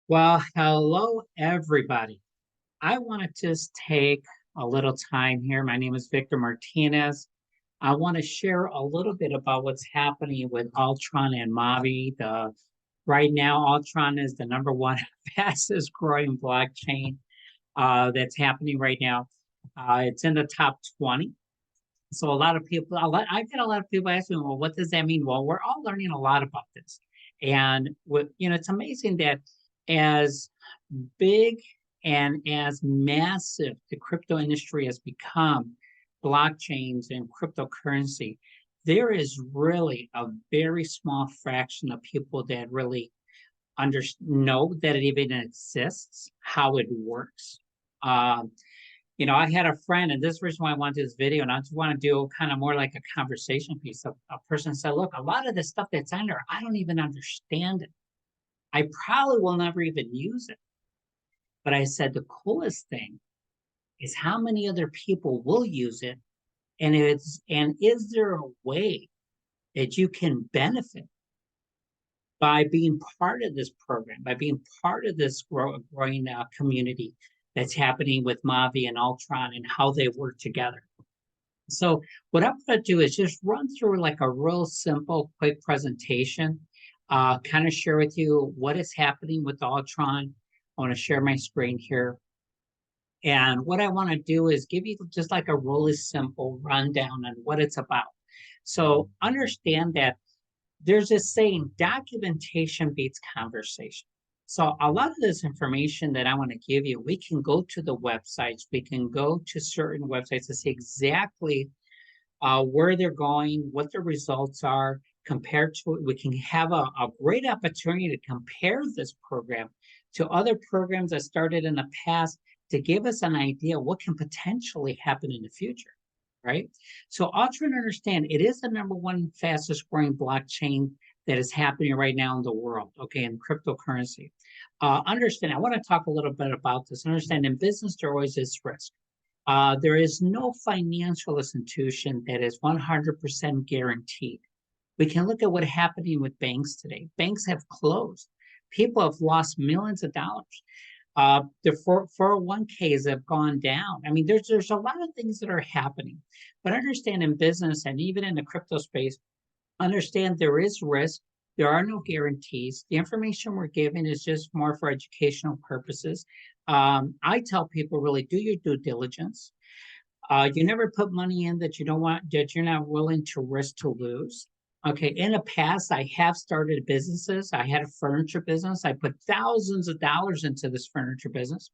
Well, hello, everybody. I want to just take a little time here. My name is Victor Martinez. I want to share a little bit about what's happening with Ultron and Mavie. Right now, Ultron is the number one fastest growing blockchain that's happening right now. It's in the top 20. So a lot of people, I get a lot of people asking, well, what does that mean? Well, we're all learning a lot about this. And it's amazing that as big and as massive the crypto industry has become, blockchains and cryptocurrency, there is really a very small fraction of people that really know that it even exists, how it works. Um, I had a friend, and this is the reason why I wanted to do this video, and I just want to do kind of more like a conversation piece. A person said, look, a lot of the stuff that's on there, I don't even understand it. I probably will never even use it. But I said, the coolest thing is how many other people will use it. And is there a way that you can benefit by being part of this program, by being part of this growing community that's happening with Mavie and Ultron and how they work together? So what I'm going to do is just run through like a real simple, quick presentation, kind of share with you what is happening with Ultron. I want to share my screen here. And what I want to do is give you just like a really simple rundown on what it's about. So understand that there's this saying, documentation beats conversation. So a lot of this information that I want to give you, we can go to the websites, we can go to certain websites to see exactly where they're going, what the results are compared to it. We can have a great opportunity to compare this program to other programs that started in the past to give us an idea what can potentially happen in the future, right? So I'll try to understand it is the number one fastest growing blockchain that is happening right now in the world, okay, in cryptocurrency. Understand, I want to talk a little bit about this. Understand in business, there always is risk. There is no financial institution that is 100% guaranteed. We can look at what's happening with banks today. Banks have closed. People have lost millions of dollars. The 401ks have gone down. I mean, there's a lot of things that are happening. But understand in business and even in the crypto space, understand there is risk. There are no guarantees. The information we're given is just more for educational purposes. I tell people really do your due diligence. You never put money in that you don't want, that you're not willing to risk to lose. Okay, in the past, I have started businesses. I had a furniture business. I put thousands of dollars into this furniture business.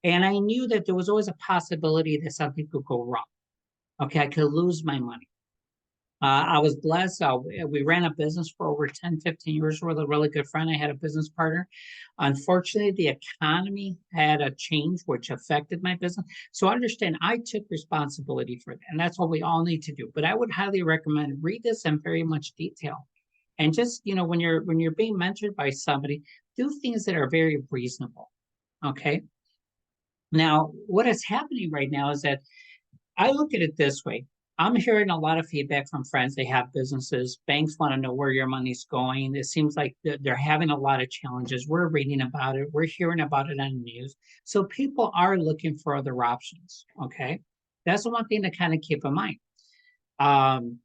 And I knew that there was always a possibility that something could go wrong. Okay, I could lose my money. I was blessed. We ran a business for over 10, 15 years with a really good friend. I had a business partner. Unfortunately, the economy had a change which affected my business. So understand, I took responsibility for that. And that's what we all need to do. But I would highly recommend read this in very much detail. And just, when you're being mentored by somebody, do things that are very reasonable. Okay. Now, what is happening right now is that I look at it this way. I'm hearing a lot of feedback from friends. They have businesses. Banks want to know where your money's going. It seems like they're having a lot of challenges. We're reading about it. We're hearing about it on the news. So people are looking for other options. Okay. That's the one thing to kind of keep in mind. Um,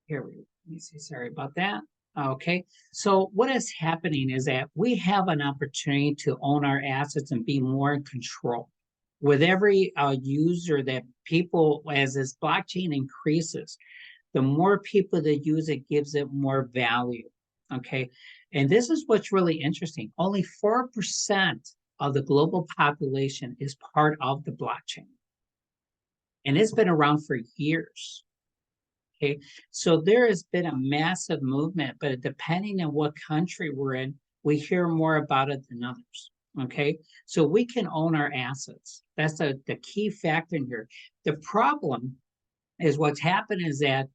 let me see. Sorry about that. Okay. So what is happening is that we have an opportunity to own our assets and be more in control with every user that people, as this blockchain increases, the more people that use it gives it more value. Okay. And this is what's really interesting. Only 4% of the global population is part of the blockchain. And it's been around for years. Okay. So there has been a massive movement, but depending on what country we're in, we hear more about it than others. Okay. So we can own our assets. That's the key factor in here. The problem is what's happened is that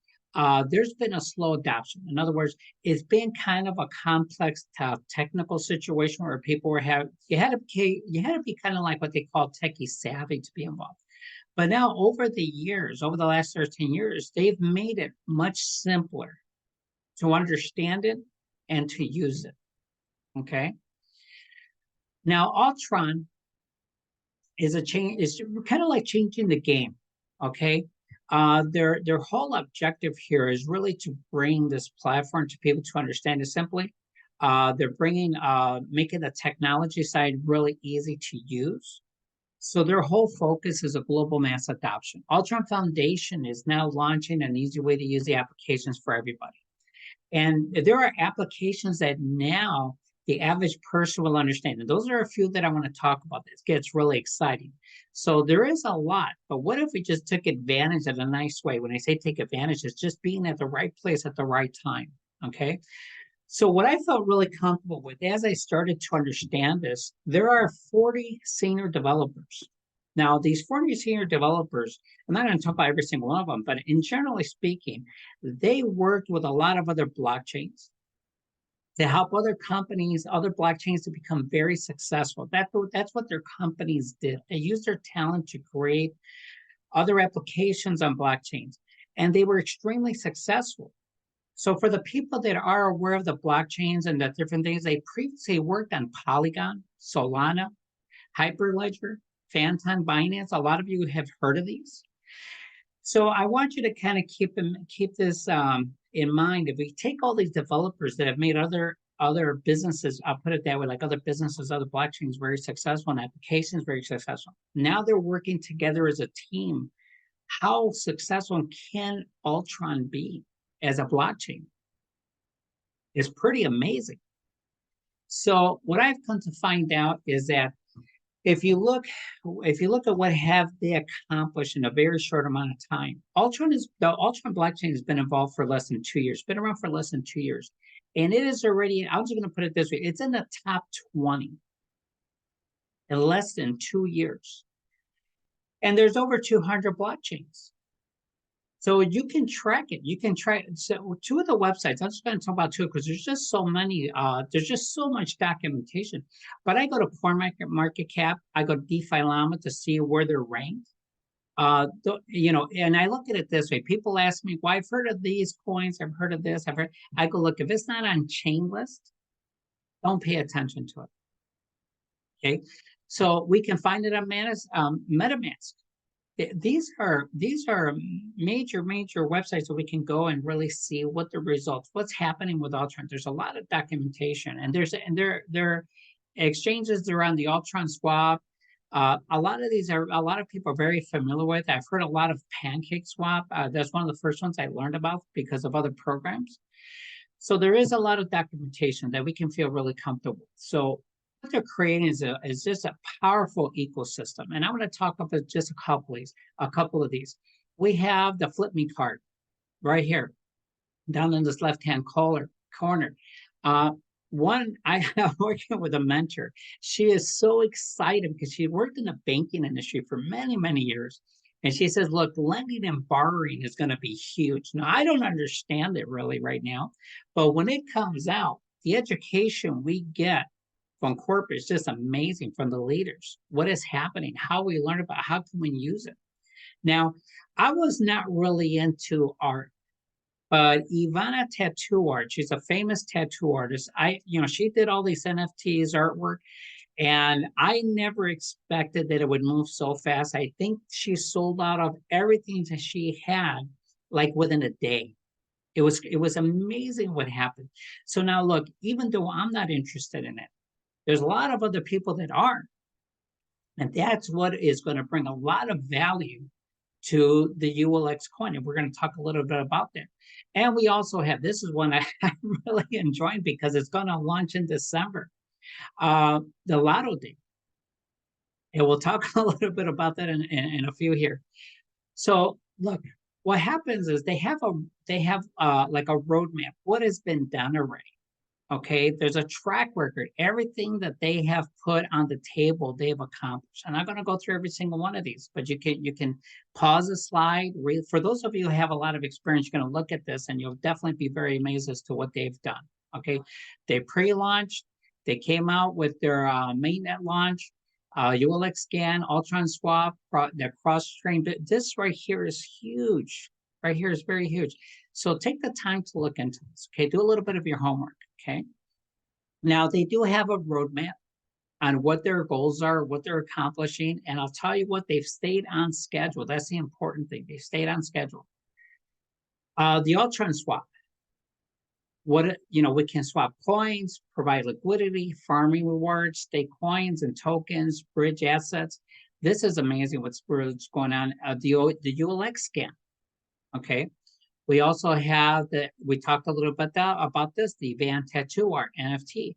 there's been a slow adoption. In other words, it's been kind of a complex technical situation where people were you had to be kind of like what they call techie savvy to be involved. But now over the years, over the last 13 years, they've made it much simpler to understand it and to use it. Okay. Now, Ultron is kind of like changing the game. Okay. Their whole objective here is really to bring this platform to people to understand it simply. They're making the technology side really easy to use. So their whole focus is a global mass adoption. Ultron Foundation is now launching an easy way to use the applications for everybody. And there are applications that now the average person will understand. And those are a few that I want to talk about. This gets really exciting. So there is a lot, but what if we just took advantage of a nice way? When I say take advantage, it's just being at the right place at the right time. Okay. So what I felt really comfortable with as I started to understand this, there are 40 senior developers. Now, these 40 senior developers, I'm not going to talk about every single one of them, but in generally speaking, they worked with a lot of other blockchains to help other companies, other blockchains to become very successful. That's what their companies did. They used their talent to create other applications on blockchains, and they were extremely successful. So for the people that are aware of the blockchains and the different things, they previously worked on Polygon, Solana, Hyperledger, Phantom, Binance. A lot of you have heard of these. So I want you to kind of keep this in mind. If we take all these developers that have made other businesses, I'll put it that way, like other businesses, other blockchains very successful and applications very successful. Now they're working together as a team. How successful can Ultron be as a blockchain? It's pretty amazing. So what I've come to find out is that if you look at what have they accomplished in a very short amount of time, the Ultron blockchain has been involved for less than 2 years, been around for less than 2 years. And it is already, I'm just going to put it this way, it's in the top 20 in less than 2 years. And there's over 200 blockchains. So you can track it. You can track. So two of the websites, I'm just going to talk about two because there's just so many. There's just so much documentation. But I go to CoinMarketCap. I go to DeFi Llama to see where they're ranked. And I look at it this way. People ask me, "Well, I've heard of these coins. I've heard of this. I've heard." I go, look, if it's not on Chainlist, don't pay attention to it. Okay, so we can find it on MetaMask. These are major websites that we can go and really see what the results, what's happening with Ultron. There's a lot of documentation, and there are exchanges around the Ultron swap. A lot of people are very familiar with. I've heard a lot of Pancake Swap. That's one of the first ones I learned about because of other programs. So there is a lot of documentation that we can feel really comfortable. So what they're creating is just a powerful ecosystem. And I want to talk about just a couple of these. We have the Flip Me card right here, down in this left-hand corner. One, I am working with a mentor. She is so excited because she worked in the banking industry for many, many years. And she says, look, lending and borrowing is going to be huge. Now, I don't understand it really right now, but when it comes out, the education we get from corporate is just amazing from the leaders. What is happening, how we learn about how can we use it. Now, I was not really into art, but Ivana Tattoo Art, she's a famous tattoo artist. She did all these NFTs artwork, and I never expected that it would move so fast. I think she sold out of everything that she had like within a day. It was amazing what happened. So now look, even though I'm not interested in it, there's a lot of other people that are. And that's what is going to bring a lot of value to the ULX coin. And we're going to talk a little bit about that. And we also have, this is one I'm really enjoying because it's going to launch in December, the Lotto Day. And we'll talk a little bit about that in a few here. So look, what happens is they have like a roadmap, what has been done already. Okay, there's a track record. Everything that they have put on the table, they've accomplished. I'm not going to go through every single one of these, but you can pause the slide. For those of you who have a lot of experience, you're going to look at this and you'll definitely be very amazed as to what they've done. Okay, they pre-launched. They came out with their mainnet launch, ULX scan, Ultron swap, their cross-train. This right here is huge. Right here is very huge. So take the time to look into this. Okay, do a little bit of your homework. Okay. Now, they do have a roadmap on what their goals are, what they're accomplishing. And I'll tell you what, they've stayed on schedule. That's the important thing. They stayed on schedule. The Ultron swap. We can swap coins, provide liquidity, farming rewards, stake coins and tokens, bridge assets. This is amazing what's going on. The ULX scan. Okay. We also have we talked a little bit about this, the Van Tattoo Art NFT.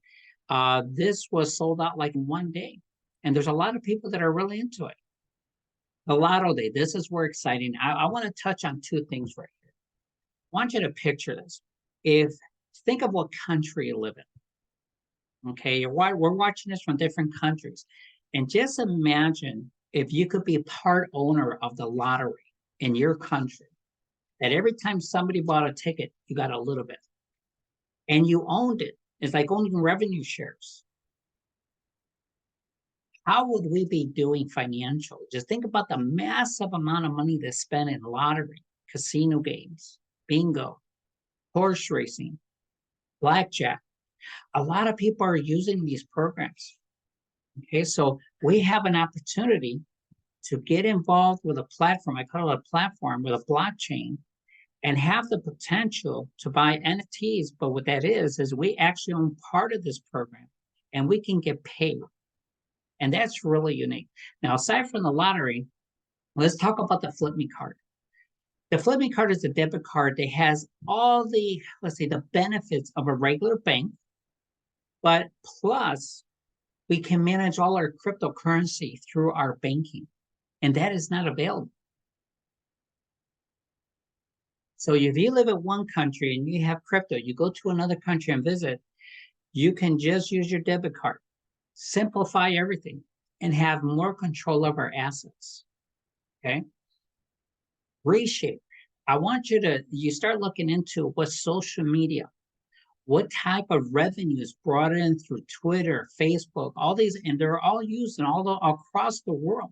This was sold out like in 1 day. And there's a lot of people that are really into it. The Lotto Day, this is where exciting. I want to touch on two things right here. I want you to picture this. Think of what country you live in. Okay, we're watching this from different countries. And just imagine if you could be part owner of the lottery in your country, that every time somebody bought a ticket, you got a little bit. And you owned it. It's like owning revenue shares. How would we be doing financially? Just think about the massive amount of money that's spent in lottery, casino games, bingo, horse racing, blackjack. A lot of people are using these programs. Okay, so we have an opportunity to get involved with a platform. I call it a platform with a blockchain and have the potential to buy NFTs. But what that is we actually own part of this program and we can get paid. And that's really unique. Now, aside from the lottery, let's talk about the Flip Me card. The Flip Me card is a debit card that has all the, let's say, the benefits of a regular bank, but plus we can manage all our cryptocurrency through our banking, and that is not available. So if you live in one country and you have crypto, you go to another country and visit, you can just use your debit card, simplify everything, and have more control of our assets. Okay. Reshape. I want you start looking into what social media, what type of revenue is brought in through Twitter, Facebook, all these, and they're all used across the world.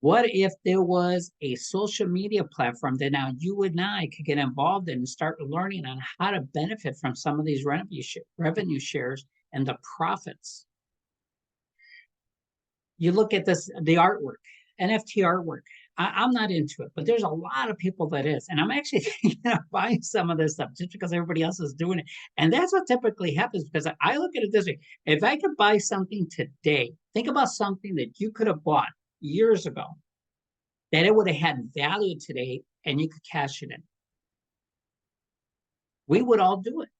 What if there was a social media platform that now you and I could get involved in and start learning on how to benefit from some of these revenue shares and the profits? You look at the artwork, NFT artwork. I'm not into it, but there's a lot of people that is. And I'm actually thinking of buying some of this stuff just because everybody else is doing it. And that's what typically happens because I look at it this way. If I could buy something today, think about something that you could have bought years ago, that it would have had value today and you could cash it in. We would all do it.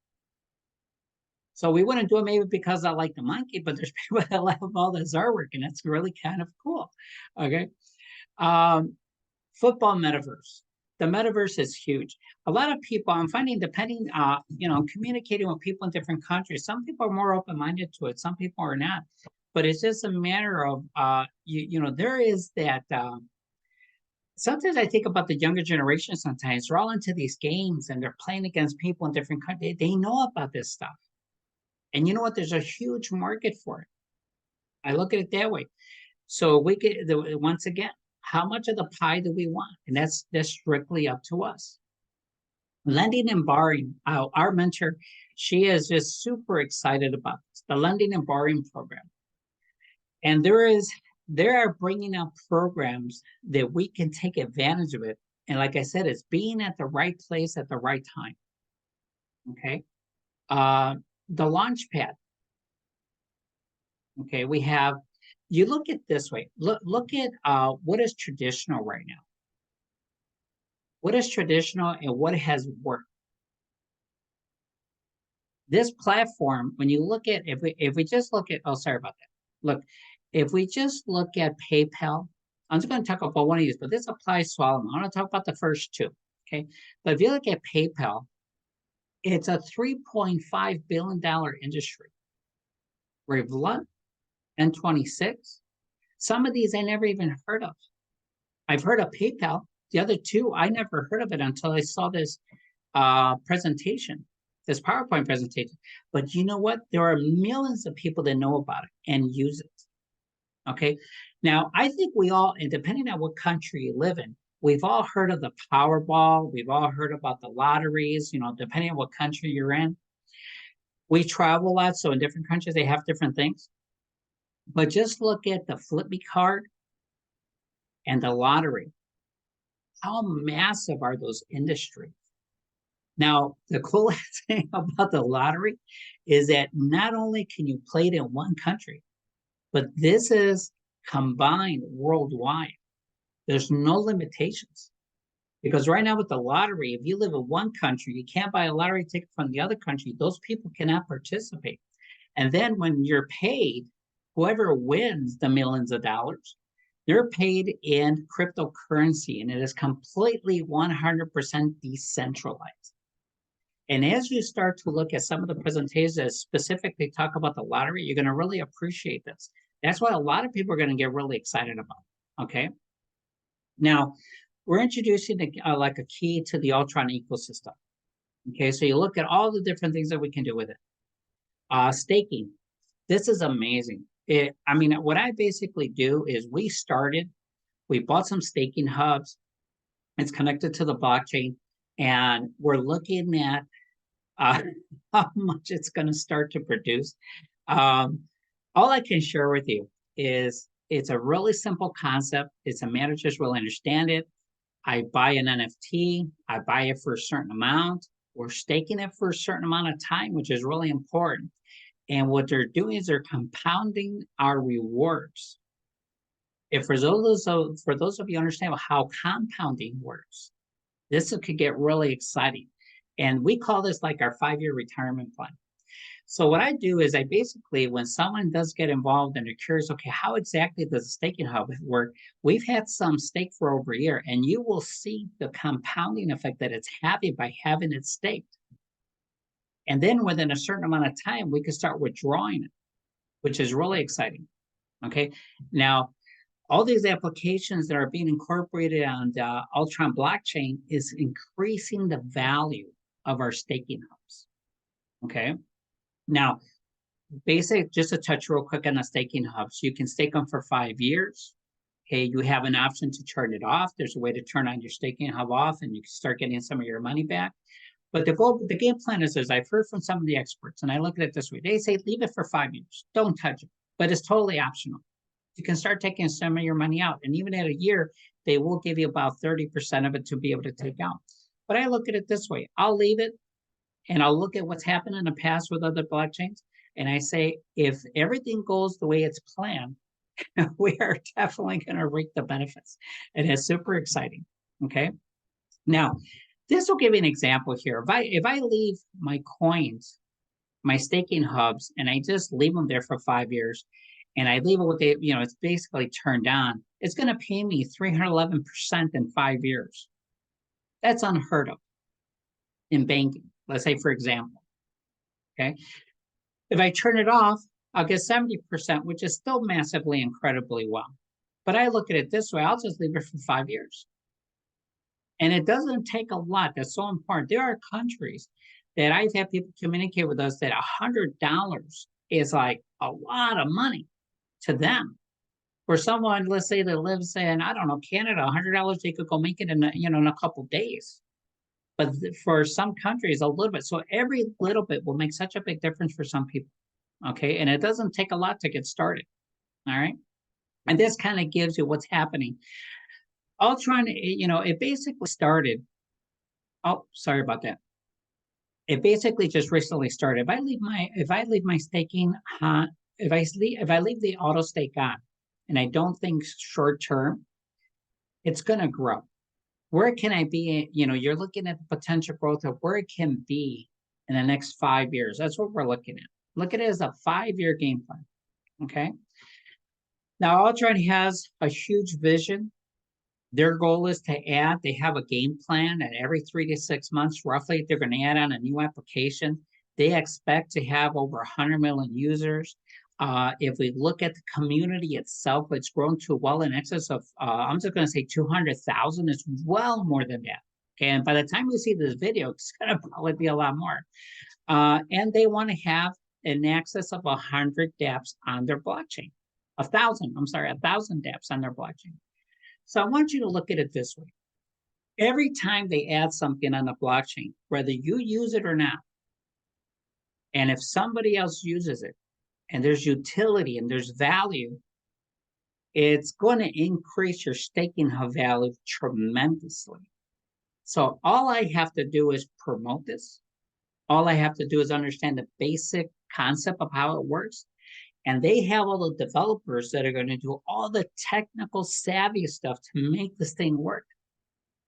So we wouldn't do it maybe because I like the monkey, but there's people that love all this artwork and it's really kind of cool. Okay. Football metaverse. The metaverse is huge. A lot of people, I'm finding, depending, communicating with people in different countries, some people are more open-minded to it, some people are not. But it's just a matter of, there is that. Sometimes I think about the younger generation. Sometimes they're all into these games and they're playing against people in different countries. They know about this stuff, and you know what? There's a huge market for it. I look at it that way. So we get once again, how much of the pie do we want? And that's strictly up to us. Lending and borrowing. Our mentor, she is just super excited about this, the lending and borrowing program. And they are bringing out programs that we can take advantage of it. And like I said, it's being at the right place at the right time. Okay. The launch pad. Okay. You look at this way. Look at what is traditional right now. What is traditional and what has worked. This platform, when you look at, if we just look at, oh, sorry about that. Look, if we just look at PayPal, I'm just going to talk about one of these, but this applies to all of them. I want to talk about the first two. Okay. But if you look at PayPal, it's a $3.5 billion industry. Revolut, N26. Some of these I never even heard of. I've heard of PayPal. The other two, I never heard of it until I saw this presentation, this PowerPoint presentation. But you know what? There are millions of people that know about it and use it. Okay. Now, I think we all, and depending on what country you live in, we've all heard of the Powerball. We've all heard about the lotteries, depending on what country you're in. We travel a lot, so in different countries, they have different things. But just look at the Flip Me card and the lottery. How massive are those industries? Now, the coolest thing about the lottery is that not only can you play it in one country, but this is combined worldwide. There's no limitations. Because right now with the lottery, if you live in one country, you can't buy a lottery ticket from the other country. Those people cannot participate. And then when you're paid, whoever wins the millions of dollars, they're paid in cryptocurrency, and it is completely 100% decentralized. And as you start to look at some of the presentations that specifically talk about the lottery, you're going to really appreciate this. That's what a lot of people are going to get really excited about. Okay. Now, we're introducing like a key to the Ultron ecosystem. Okay, so you look at all the different things that we can do with it. Staking. This is amazing. I mean, what I basically do is we bought some staking hubs. It's connected to the blockchain, and we're looking at how much it's going to start to produce. All I can share with you is it's a really simple concept. It's a matter just really understand it. I buy an NFT, I buy it for a certain amount. We're staking it for a certain amount of time, which is really important. And what they're doing is they're compounding our rewards. If for those of you understand how compounding works, this could get really exciting. And we call this like our 5-year retirement plan. So what I do is I basically, when someone does get involved and they're curious, okay, how exactly does a staking hub work? We've had some stake for over a year, and you will see the compounding effect that it's having by having it staked. And then within a certain amount of time, we can start withdrawing it, which is really exciting. Okay. Now, all these applications that are being incorporated on the Ultron blockchain is increasing the value of our staking hubs. Okay. Now, just to touch real quick on the staking hubs, you can stake them for 5 years. Okay, you have an option to turn it off. There's a way to turn on your staking hub off, and you can start getting some of your money back. But the game plan is, as I've heard from some of the experts, and I look at it this way: they say leave it for 5 years, don't touch it, but it's totally optional. You can start taking some of your money out, and even at a year, they will give you about 30% of it to be able to take out. But I look at it this way: I'll leave it, and I'll look at what's happened in the past with other blockchains. And I say, if everything goes the way it's planned, we are definitely going to reap the benefits. And it's super exciting. Okay. Now, this will give you an example here. If I leave my coins, my staking hubs, and I just leave them there for 5 years, and I leave it with it's basically turned on, it's going to pay me 311% in 5 years. That's unheard of in banking. Let's say, for example. Okay. If I turn it off, I'll get 70%, which is still massively, incredibly well. But I look at it this way: I'll just leave it for 5 years. And it doesn't take a lot. That's so important. There are countries that I've had people communicate with us that $100 is like a lot of money to them. For someone, let's say, that lives in, I don't know, Canada, $100, they could go make it in a couple of days. But for some countries, a little bit. So every little bit will make such a big difference for some people. Okay. And it doesn't take a lot to get started. All right. And this kind of gives you what's happening. Ultron, it basically started. Oh, sorry about that. It basically just recently started. If I leave my staking, if I leave the auto stake on, and I don't think short term, it's going to grow. Where can I be? You're looking at the potential growth of where it can be in the next 5 years. That's what we're looking at. Look at it as a 5-year game plan. Okay. Now, Ultron has a huge vision. Their goal is to add, they have a game plan, and every 3 to 6 months, roughly, they're going to add on a new application. They expect to have over 100 million users. If we look at the community itself, it's grown to well in excess of, I'm just going to say 200,000. It's well more than that. Okay, and by the time you see this video, it's going to probably be a lot more. And they want to have an excess of 100 dApps on their blockchain. 1,000 dApps on their blockchain. So I want you to look at it this way. Every time they add something on the blockchain, whether you use it or not, And if somebody else uses it and there's utility and there's value, it's going to increase your staking hub value tremendously. So all I have to do is promote this. All I have to do is understand the basic concept of how it works. And they have all the developers that are going to do all the technical savvy stuff to make this thing work.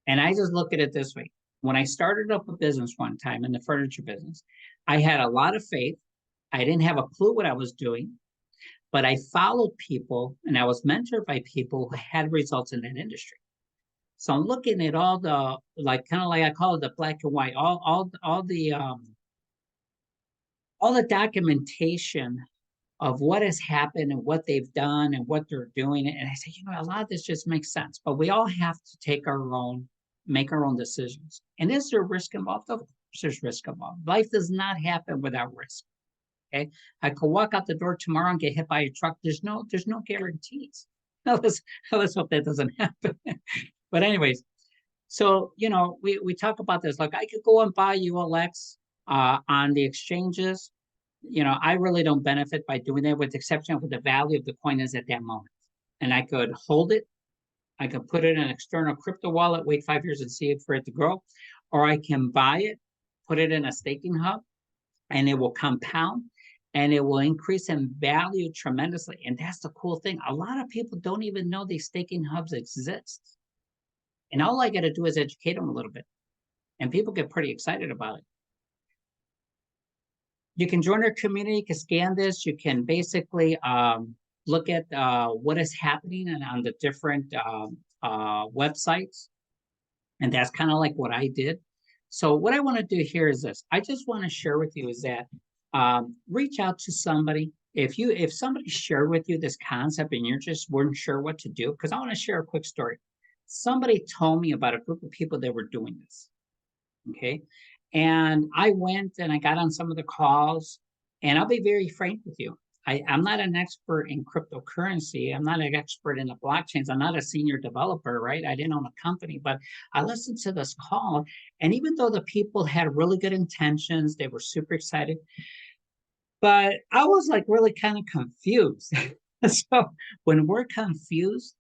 And I just look at it this way. When I started up a business one time in the furniture business, I had a lot of faith. I didn't have a clue what I was doing, but I followed people and I was mentored by people who had results in that industry. So I'm looking at all the, like, kind of like I call it the black and white, all the documentation of what has happened and what they've done and what they're doing. And I say, a lot of this just makes sense, but we all have to make our own decisions. And is there risk involved? Of course there's risk involved. Life does not happen without risk. Okay. I could walk out the door tomorrow and get hit by a truck. There's no guarantees. Let's hope that doesn't happen. But anyways, so, we talk about this. Like, I could go and buy ULX on the exchanges. I really don't benefit by doing that, with the exception of what the value of the coin is at that moment. And I could hold it. I could put it in an external crypto wallet, wait 5 years and see it for it to grow. Or I can buy it, put it in a staking hub, and it will compound and it will increase in value tremendously. And that's the cool thing. A lot of people don't even know these staking hubs exist. And all I got to do is educate them a little bit. And people get pretty excited about it. You can join our community, you can scan this, you can basically look at what is happening on the different websites. And that's kind of like what I did. So what I want to do here is this. I just want to share with you is that reach out to somebody. If somebody shared with you this concept and you just weren't sure what to do, because I want to share a quick story. Somebody told me about a group of people that were doing this. Okay. And I went and I got on some of the calls, and I'll be very frank with you. I'm not an expert in cryptocurrency. I'm not an expert in the blockchains. I'm not a senior developer, right? I didn't own a company, but I listened to this call. And even though the people had really good intentions, they were super excited, but I was like really kind of confused. So when we're confused,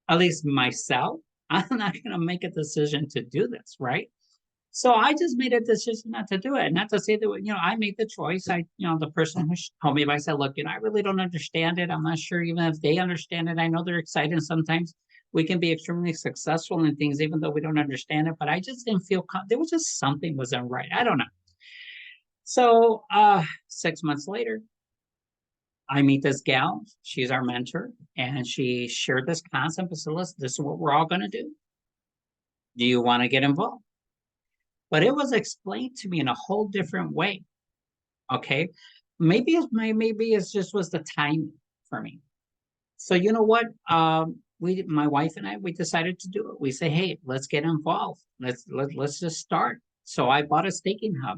at least myself, I'm not going to make a decision to do this, right? So I just made a decision not to do it. Not to say that, I made the choice. The person who told me, I said, look, I really don't understand it. I'm not sure even if they understand it. I know they're excited. Sometimes we can be extremely successful in things, even though we don't understand it. But I just didn't feel, there was just something wasn't right. I don't know. So 6 months later, I meet this gal. She's our mentor. And she shared this concept and said, listen, this is what we're all going to do. Do you want to get involved? But it was explained to me in a whole different way. Okay, maybe it's just was the time for me. So you know what? My wife and I, we decided to do it. We say, hey, let's get involved. Let's just start. So I bought a staking hub.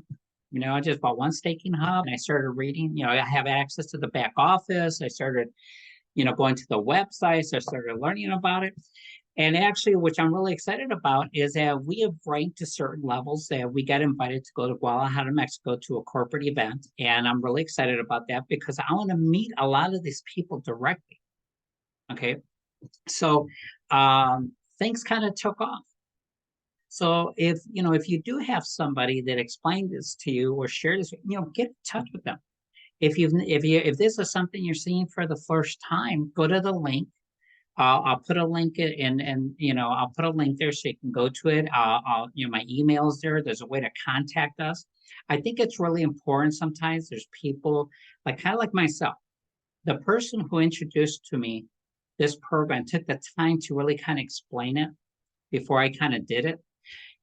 I just bought one staking hub, and I started reading. I have access to the back office. I started, going to the websites. I started learning about it. And actually, which I'm really excited about, is that we have ranked to certain levels that we got invited to go to Guadalajara, Mexico, to a corporate event. And I'm really excited about that because I want to meet a lot of these people directly. Okay. So things kind of took off. So if you do have somebody that explained this to you or shared this, get in touch with them. If this is something you're seeing for the first time, go to the link. I'll put a link in, and I'll put a link there so you can go to it. My email's there. There's a way to contact us. I think it's really important. Sometimes there's people kind of like myself. The person who introduced to me this program took the time to really kind of explain it before I kind of did it,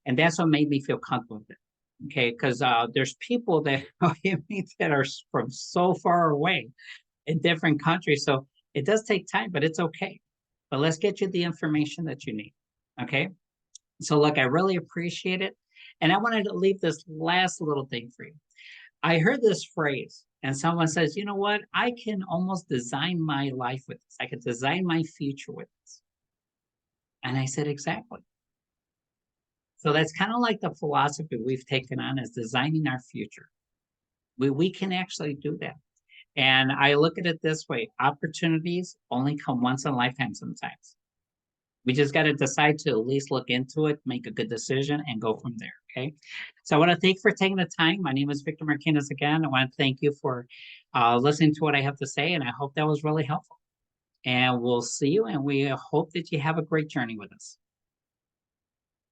and that's what made me feel comfortable with it. Okay, because there's people that that are from so far away in different countries, so it does take time, but it's okay. But let's get you the information that you need. Okay. So look, I really appreciate it. And I wanted to leave this last little thing for you. I heard this phrase, and someone says, you know what? I can almost design my life with this. I can design my future with this. And I said, exactly. So that's kind of like the philosophy we've taken on, is designing our future. We can actually do that. And I look at it this way, opportunities only come once in a lifetime sometimes. We just got to decide to at least look into it, make a good decision, and go from there. Okay. So I want to thank you for taking the time. My name is Victor Martinez again. I want to thank you for listening to what I have to say, and I hope that was really helpful. And we'll see you, and we hope that you have a great journey with us.